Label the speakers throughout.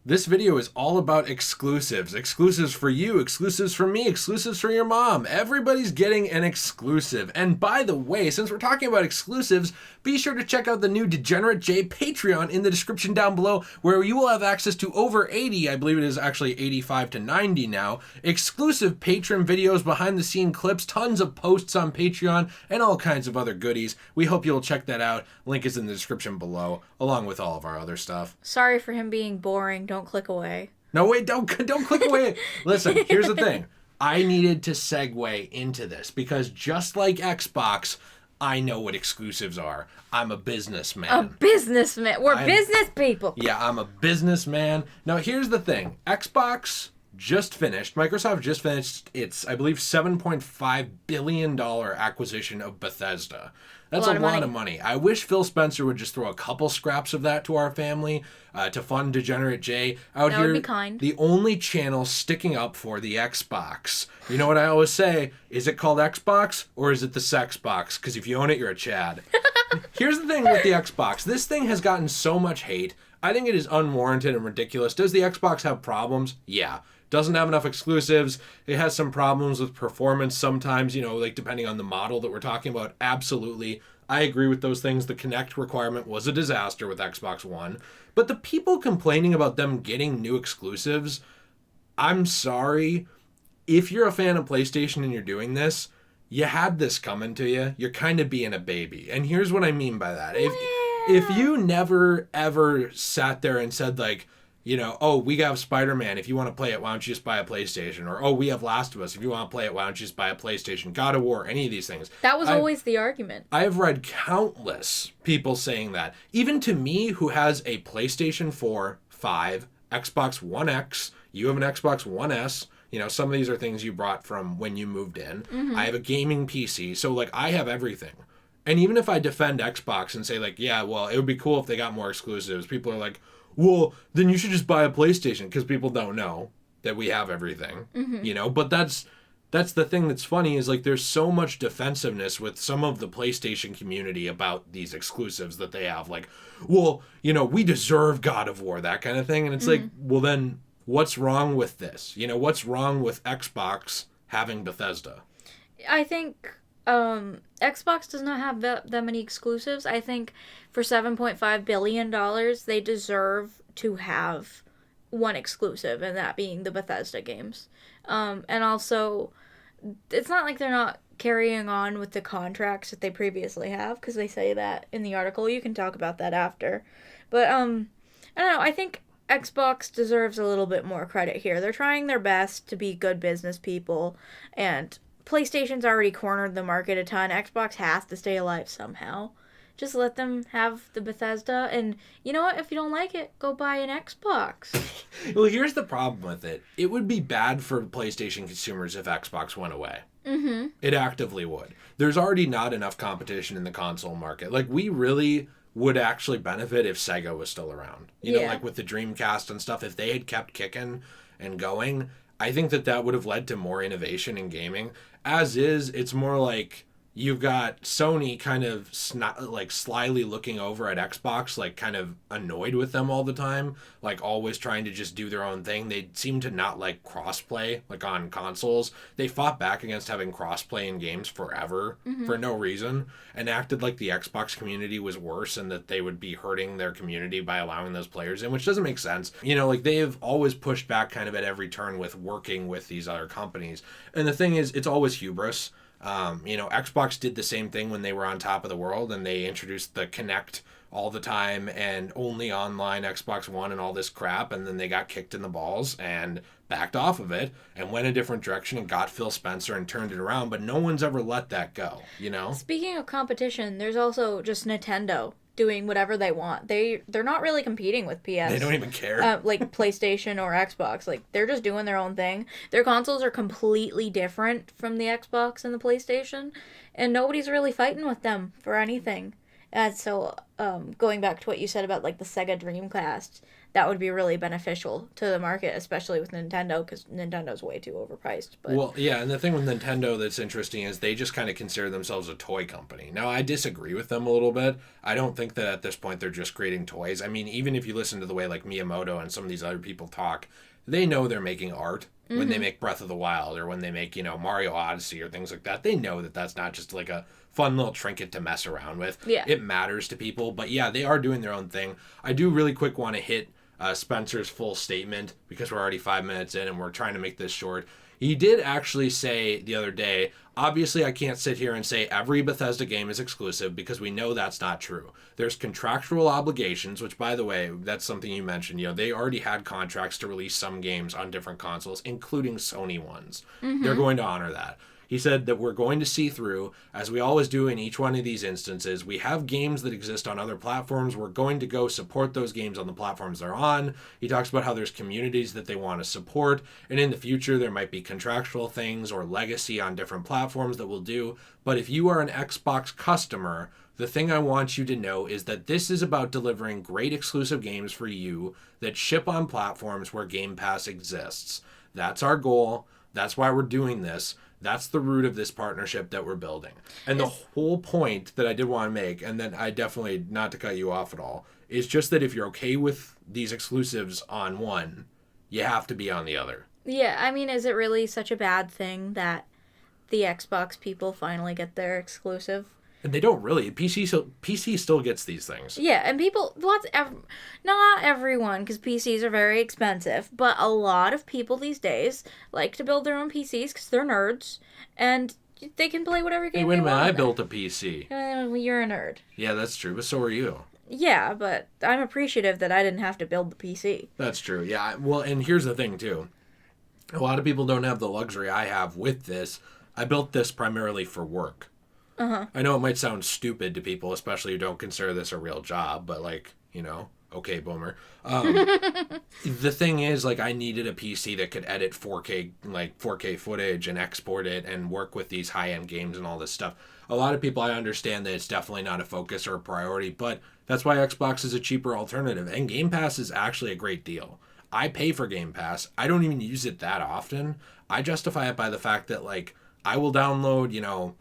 Speaker 1: This video is all about exclusives. Exclusives for you, exclusives for me, exclusives for your mom. Everybody's getting an exclusive. And by the way, since we're talking about exclusives, be sure to check out the new Degenerate J Patreon in the description down below, where you will have access to over 80, I believe it is actually 85 to 90 now, exclusive patron videos, behind the scene clips, tons of posts on Patreon, and all kinds of other goodies. We hope you'll check that out. Link is in the description below, along with all of our other stuff.
Speaker 2: Sorry for him being boring. Don't click away.
Speaker 1: No, wait, don't click away. Listen, here's the thing. I needed to segue into this because just like Xbox, I know what exclusives are. I'm a businessman.
Speaker 2: A businessman. We're business people.
Speaker 1: Yeah, I'm a businessman. Now, here's the thing. Microsoft just finished its, I believe, $7.5 billion acquisition of Bethesda. That's a lot of money. I wish Phil Spencer would just throw a couple scraps of that to our family to fund Degenerate J. Out
Speaker 2: that
Speaker 1: here,
Speaker 2: would be kind.
Speaker 1: The only channel sticking up for the Xbox. You know what I always say? Is it called Xbox or is it the sex box? Because if you own it, you're a Chad. Here's the thing with the Xbox. This thing has gotten so much hate. I think it is unwarranted and ridiculous. Does the Xbox have problems? Yeah. Doesn't have enough exclusives. It has some problems with performance sometimes, like depending on the model that we're talking about. Absolutely. I agree with those things. The Kinect requirement was a disaster with Xbox One. But the people complaining about them getting new exclusives, I'm sorry. If you're a fan of PlayStation and you're doing this, you had this coming to you. You're kind of being a baby. And here's what I mean by that. If you never, ever sat there and said, like, oh, we have Spider-Man. If you want to play it, why don't you just buy a PlayStation? Or, oh, we have Last of Us. If you want to play it, why don't you just buy a PlayStation? God of War, any of these things.
Speaker 2: That was always the argument.
Speaker 1: I have read countless people saying that. Even to me, who has a PlayStation 4, 5, Xbox One X, you have an Xbox One S. Some of these are things you brought from when you moved in. Mm-hmm. I have a gaming PC. So, I have everything. And even if I defend Xbox and say, yeah, well, it would be cool if they got more exclusives, people are like, well, then you should just buy a PlayStation, because people don't know that we have everything, But that's the thing that's funny is, there's so much defensiveness with some of the PlayStation community about these exclusives that they have. Well, we deserve God of War, that kind of thing. And it's well, then what's wrong with this? What's wrong with Xbox having Bethesda?
Speaker 2: I think Xbox does not have that many exclusives. I think for $7.5 billion, they deserve to have one exclusive, and that being the Bethesda games. And also, it's not like they're not carrying on with the contracts that they previously have, because they say that in the article. You can talk about that after. But, I don't know, I think Xbox deserves a little bit more credit here. They're trying their best to be good business people, and PlayStation's already cornered the market a ton. Xbox has to stay alive somehow. Just let them have the Bethesda, and you know what? If you don't like it, go buy an Xbox.
Speaker 1: Well, here's the problem with it. It would be bad for PlayStation consumers if Xbox went away. Mm-hmm. It actively would. There's already not enough competition in the console market. We really would actually benefit if Sega was still around. With the Dreamcast and stuff, if they had kept kicking and going, I think that would have led to more innovation in gaming. As is, it's more like you've got Sony kind of slyly looking over at Xbox, kind of annoyed with them all the time, always trying to just do their own thing. They seem to not like crossplay, on consoles. They fought back against having crossplay in games forever for no reason, and acted like the Xbox community was worse and that they would be hurting their community by allowing those players in, which doesn't make sense. They've always pushed back kind of at every turn with working with these other companies. And the thing is, it's always hubris. Xbox did the same thing when they were on top of the world, and they introduced the Kinect all the time and only online Xbox One and all this crap, and then they got kicked in the balls and backed off of it and went a different direction and got Phil Spencer and turned it around, but no one's ever let that go, Speaking
Speaker 2: of competition, there's also just Nintendo doing whatever they want. They're not really competing with PS.
Speaker 1: They don't even care.
Speaker 2: PlayStation or Xbox. They're just doing their own thing. Their consoles are completely different from the Xbox and the PlayStation, and nobody's really fighting with them for anything. And so, going back to what you said about like the Sega Dreamcast, that would be really beneficial to the market, especially with Nintendo, because Nintendo's way too overpriced. But
Speaker 1: Well, yeah, and the thing with Nintendo that's interesting is they just kind of consider themselves a toy company. Now, I disagree with them a little bit. I don't think that at this point they're just creating toys. I mean, even if you listen to the way like Miyamoto and some of these other people talk, they know they're making art when they make Breath of the Wild or when they make, Mario Odyssey or things like that. They know that that's not just like a fun little trinket to mess around with.
Speaker 2: Yeah.
Speaker 1: It matters to people. But yeah, they are doing their own thing. I do really quick want to hit Spencer's full statement because we're already 5 minutes in and we're trying to make this short. He did actually say the other day, obviously I can't sit here and say every Bethesda game is exclusive because we know that's not true. There's contractual obligations, which by the way, that's something you mentioned. They already had contracts to release some games on different consoles, including Sony ones. They're going to honor that. He said that we're going to see through, as we always do in each one of these instances, we have games that exist on other platforms. We're going to go support those games on the platforms they're on. He talks about how there's communities that they want to support, and in the future there might be contractual things or legacy on different platforms that we'll do. But if you are an Xbox customer, the thing I want you to know is that this is about delivering great exclusive games for you that ship on platforms where Game Pass exists. That's our goal. That's why we're doing this. That's the root of this partnership that we're building. And the whole point that I did want to make, and then I definitely, not to cut you off at all, is just that if you're okay with these exclusives on one, you have to be on the other.
Speaker 2: yeah, I mean, is it really such a bad thing that the Xbox people finally get their exclusive?
Speaker 1: And they don't really. PC still gets these things.
Speaker 2: Yeah, and people, not everyone, because PCs are very expensive, but a lot of people these days like to build their own PCs because they're nerds, and they can play whatever game
Speaker 1: Hey, wait
Speaker 2: they
Speaker 1: a minute,
Speaker 2: want.
Speaker 1: I built a PC.
Speaker 2: You're a nerd.
Speaker 1: Yeah, that's true, but so are you.
Speaker 2: Yeah, but I'm appreciative that I didn't have to build the PC.
Speaker 1: That's true, yeah. Well, and here's the thing, too. A lot of people don't have the luxury I have with this. I built this primarily for work. I know it might sound stupid to people, especially who don't consider this a real job, but okay, boomer. The thing is, I needed a PC that could edit 4K footage and export it and work with these high-end games and all this stuff. A lot of people, I understand that it's definitely not a focus or a priority, but that's why Xbox is a cheaper alternative, and Game Pass is actually a great deal. I pay for Game Pass. I don't even use it that often. I justify it by the fact that, I will download,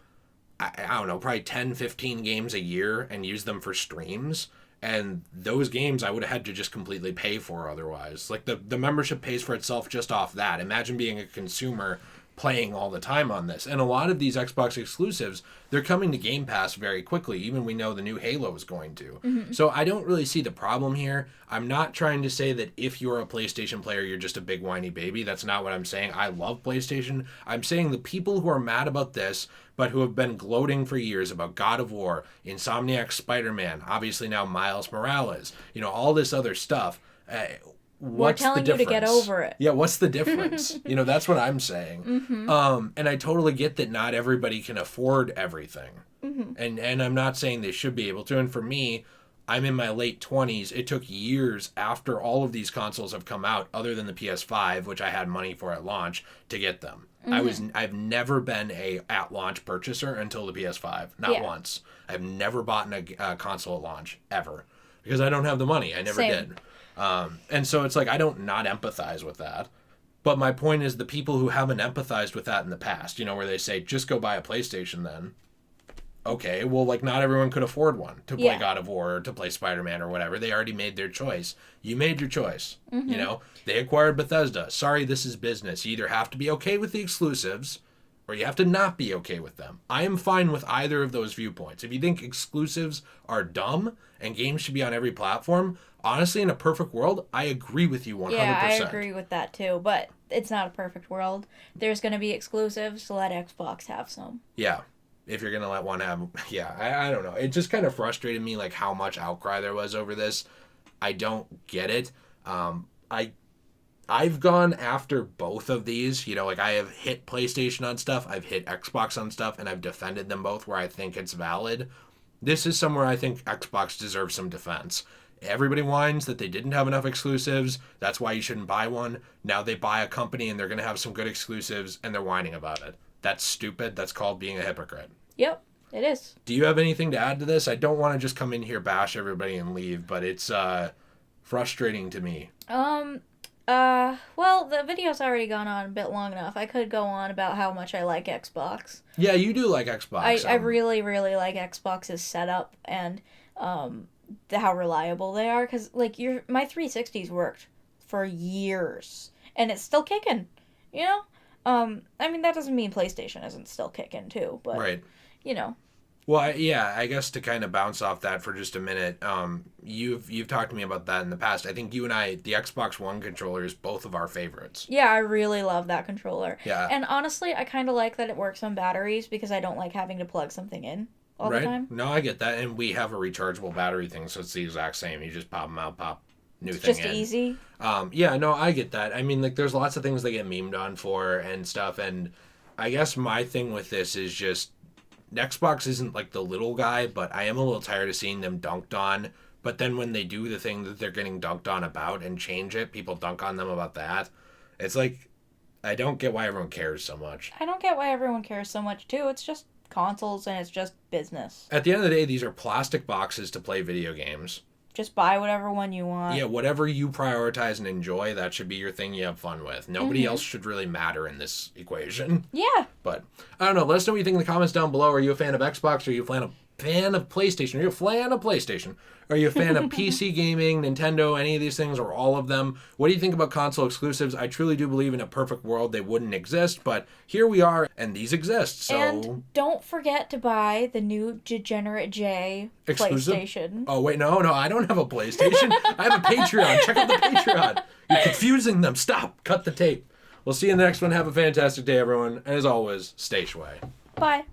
Speaker 1: I don't know, probably 10, 15 games a year and use them for streams. And those games I would have had to just completely pay for otherwise. The membership pays for itself just off that. Imagine being a consumer playing all the time on this. And a lot of these Xbox exclusives, they're coming to Game Pass very quickly. Even we know the new Halo is going to. So I don't really see the problem here. I'm not trying to say that if you're a PlayStation player, you're just a big whiny baby. That's not what I'm saying. I love PlayStation. I'm saying the people who are mad about this, but who have been gloating for years about God of War, Insomniac Spider-Man, obviously now Miles Morales, all this other stuff.
Speaker 2: We're telling you to get over it.
Speaker 1: Yeah, what's the difference? That's what I'm saying. And I totally get that not everybody can afford everything. And I'm not saying they should be able to. And for me, I'm in my late 20s. It took years after all of these consoles have come out, other than the PS5, which I had money for at launch, to get them. I've never been a at launch purchaser until the PS5. Not once. I've never bought a console at launch, ever. Because I don't have the money. I never did. And so it's I don't not empathize with that. But my point is the people who haven't empathized with that in the past, where they say, just go buy a PlayStation then. Okay, well, not everyone could afford one to play God of War or to play Spider-Man or whatever. They already made their choice. You made your choice. They acquired Bethesda. Sorry, this is business. You either have to be okay with the exclusives or you have to not be okay with them. I am fine with either of those viewpoints. If you think exclusives are dumb and games should be on every platform, honestly, in a perfect world, I agree with you 100%.
Speaker 2: Yeah, I agree with that too, but it's not a perfect world. There's going to be exclusives, so let Xbox have some.
Speaker 1: Yeah. If you're going to let one have... Yeah, I don't know. It just kind of frustrated me, how much outcry there was over this. I don't get it. I've gone after both of these. I have hit PlayStation on stuff, I've hit Xbox on stuff, and I've defended them both where I think it's valid. This is somewhere I think Xbox deserves some defense. Everybody whines that they didn't have enough exclusives. That's why you shouldn't buy one. Now they buy a company and they're going to have some good exclusives and they're whining about it. That's stupid. That's called being a hypocrite.
Speaker 2: Yep. It is.
Speaker 1: Do you have anything to add to this? I don't want to just come in here, bash everybody, and leave, but it's frustrating to me.
Speaker 2: Well, the video's already gone on a bit long enough. I could go on about how much I like Xbox.
Speaker 1: Yeah, you do like Xbox.
Speaker 2: I really, really like Xbox's setup and how reliable they are. Because, like, my 360s worked for years, and it's still kicking, you know? I mean, that doesn't mean PlayStation isn't still kicking, too, but,
Speaker 1: right.
Speaker 2: You know.
Speaker 1: Well, I guess to kind of bounce off that for just a minute, you've talked to me about that in the past. I think you and I, the Xbox One controller is both of our favorites.
Speaker 2: Yeah, I really love that controller.
Speaker 1: Yeah.
Speaker 2: And honestly, I kind of like that it works on batteries because I don't like having to plug something in all the time.
Speaker 1: No, I get that. And we have a rechargeable battery thing, so it's the exact same. You just pop them out, pop new thing in.
Speaker 2: Just easy.
Speaker 1: Yeah, no, I get that. I mean, like, there's lots of things they get memed on for and stuff. And I guess my thing with this is just, Xbox isn't like the little guy, but I am a little tired of seeing them dunked on. But then when they do the thing that they're getting dunked on about and change it, people dunk on them about that. It's like, I don't get why everyone cares so much.
Speaker 2: I don't get why everyone cares so much, too. It's just consoles and it's just business.
Speaker 1: At the end of the day, these are plastic boxes to play video games.
Speaker 2: Just buy whatever one you want.
Speaker 1: Yeah, whatever you prioritize and enjoy, that should be your thing you have fun with. Nobody else should really matter in this equation.
Speaker 2: Yeah.
Speaker 1: But, I don't know. Let us know what you think in the comments down below. Are you a fan of Xbox? Are you a fan of PlayStation? Are you a fan of PlayStation? Are you a fan of PC gaming, Nintendo, any of these things, or all of them? What do you think about console exclusives? I truly do believe in a perfect world they wouldn't exist, but here we are, and these exist, so...
Speaker 2: And don't forget to buy the new Degenerate J
Speaker 1: exclusive?
Speaker 2: PlayStation.
Speaker 1: Oh, wait, no, I don't have a PlayStation. I have a Patreon. Check out the Patreon. You're confusing them. Stop. Cut the tape. We'll see you in the next one. Have a fantastic day, everyone. And as always, stay shway.
Speaker 2: Bye.